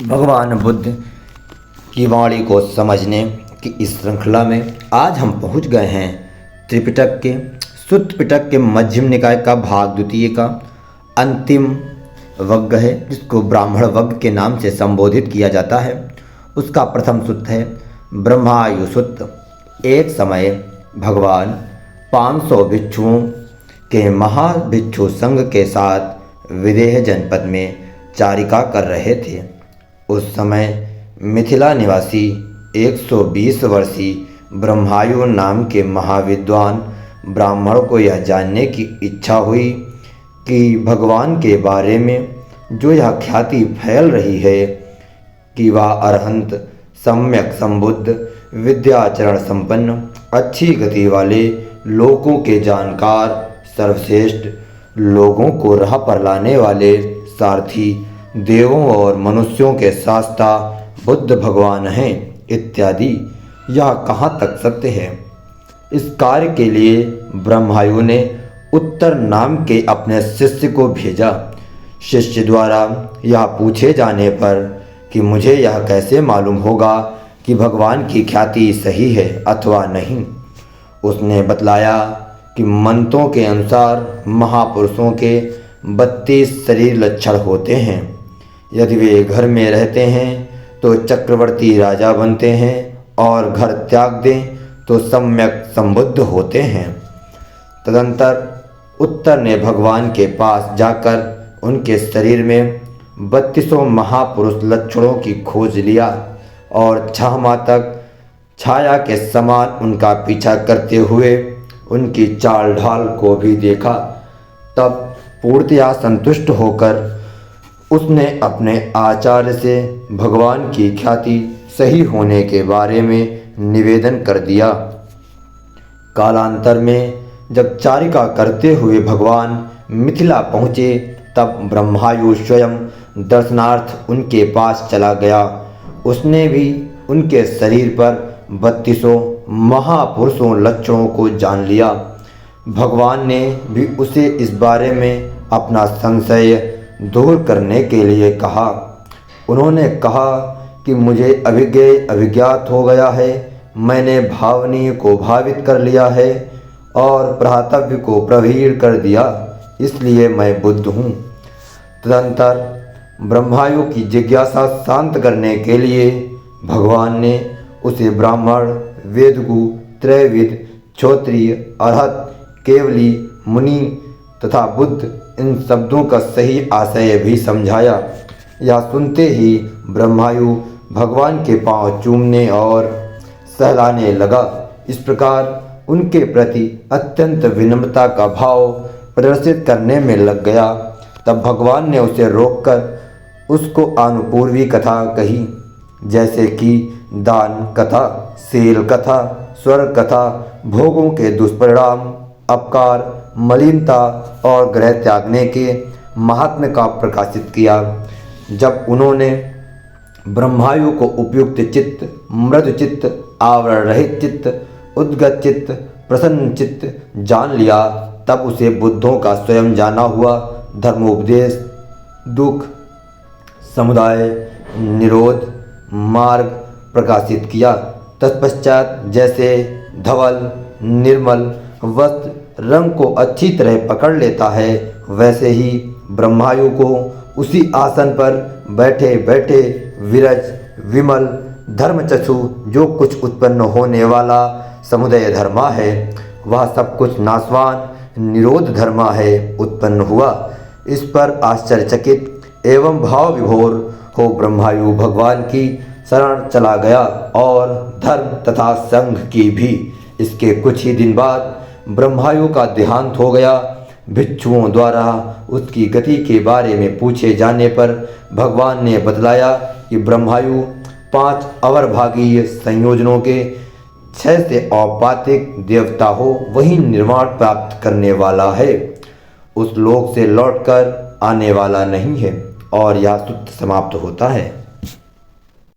भगवान बुद्ध की वाणी को समझने की इस श्रृंखला में आज हम पहुंच गए हैं त्रिपिटक के सुत्त पिटक के मध्यम निकाय का भाग द्वितीय का अंतिम वग्ग है, जिसको ब्राह्मण वग्ग के नाम से संबोधित किया जाता है। उसका प्रथम सुत्त है ब्रह्मायु सुत्त। एक समय भगवान 500 भिक्षुओं के महाभिक्षु संघ के साथ विदेह जनपद में चारिका कर रहे थे। उस समय मिथिला निवासी 120 वर्षीय ब्रह्मायु नाम के महाविद्वान ब्राह्मण को यह जानने की इच्छा हुई कि भगवान के बारे में जो यह ख्याति फैल रही है कि वह अरहंत, सम्यक संबुद्ध, विद्याचरण संपन्न, अच्छी गति वाले, लोगों के जानकार, सर्वश्रेष्ठ, लोगों को राह पर लाने वाले सारथी, देवों और मनुष्यों के शास्ता बुद्ध भगवान हैं इत्यादि। यह कहाँ तक सत्य है? इस कार्य के लिए ब्रह्मायु ने उत्तर नाम के अपने शिष्य को भेजा। शिष्य द्वारा यह पूछे जाने पर कि मुझे यह कैसे मालूम होगा कि भगवान की ख्याति सही है अथवा नहीं, उसने बतलाया कि मंत्रों के अनुसार महापुरुषों के 32 शरीर लक्षण होते हैं। यदि वे घर में रहते हैं तो चक्रवर्ती राजा बनते हैं और घर त्याग दें तो सम्यक संबुद्ध होते हैं। तदंतर उत्तर ने भगवान के पास जाकर उनके शरीर में 32 महापुरुष लक्षणों की खोज लिया और 6 माह तक छाया के समान उनका पीछा करते हुए उनकी चाल ढाल को भी देखा। तब पूर्णतया संतुष्ट होकर उसने अपने आचार्य से भगवान की ख्याति सही होने के बारे में निवेदन कर दिया। कालांतर में जब चारिका करते हुए भगवान मिथिला पहुँचे तब ब्रह्मायु स्वयं दर्शनार्थ उनके पास चला गया। उसने भी उनके शरीर पर 32 महापुरुषों लक्षणों को जान लिया। भगवान ने भी उसे इस बारे में अपना संशय दूर करने के लिए कहा। उन्होंने कहा कि मुझे अभिज्ञात हो गया है, मैंने भावनीय को भावित कर लिया है और प्रातव्य को प्रवीण कर दिया, इसलिए मैं बुद्ध हूँ। तदंतर ब्रह्मायु की जिज्ञासा शांत करने के लिए भगवान ने उसे ब्राह्मण, वेदगु, त्रैविद, क्षोत्रिय, अरहत, केवली, मुनि तथा बुद्ध इन शब्दों का सही आशय भी समझाया। यह सुनते ही ब्रह्मायु भगवान के पांव चूमने और सहलाने लगा। इस प्रकार उनके प्रति अत्यंत विनम्रता का भाव प्रदर्शित करने में लग गया। तब भगवान ने उसे रोककर उसको अनुपूर्वी कथा कही, जैसे कि दान कथा, शील कथा, स्वर्ग कथा, भोगों के दुष्परिणाम, अपकार, मलिनता और ग्रह त्यागने के महात्म्य का प्रकाशित किया। जब उन्होंने ब्रह्मायु को उपयुक्त चित्त, मृदु चित्त, आवरण रहित चित्त, उद्गत चित्त, प्रसन्न चित्त जान लिया, तब उसे बुद्धों का स्वयं जाना हुआ धर्मोपदेश, दुख, समुदाय, निरोध मार्ग प्रकाशित किया। तत्पश्चात जैसे धवल निर्मल वस्त्र रंग को अच्छी तरह पकड़ लेता है, वैसे ही ब्रह्मायु को उसी आसन पर बैठे बैठे विरज, विमल, धर्मचक्षु जो कुछ उत्पन्न होने वाला समुदय धर्मा है, वह सब कुछ नाशवान निरोध धर्मा है उत्पन्न हुआ। इस पर आश्चर्यचकित एवं भाव विभोर हो ब्रह्मायु भगवान की शरण चला गया और धर्म तथा संघ की भी। इसके कुछ ही दिन बाद ब्रह्मायु का देहांत हो गया। भिक्षुओं द्वारा उसकी गति के बारे में पूछे जाने पर भगवान ने बतलाया कि ब्रह्मायु 5 अवरभागीय संयोजनों के 6 से औपातिक देवता हो वही निर्वाण प्राप्त करने वाला है, उस लोक से लौटकर आने वाला नहीं है। और यह सूत्र समाप्त होता है।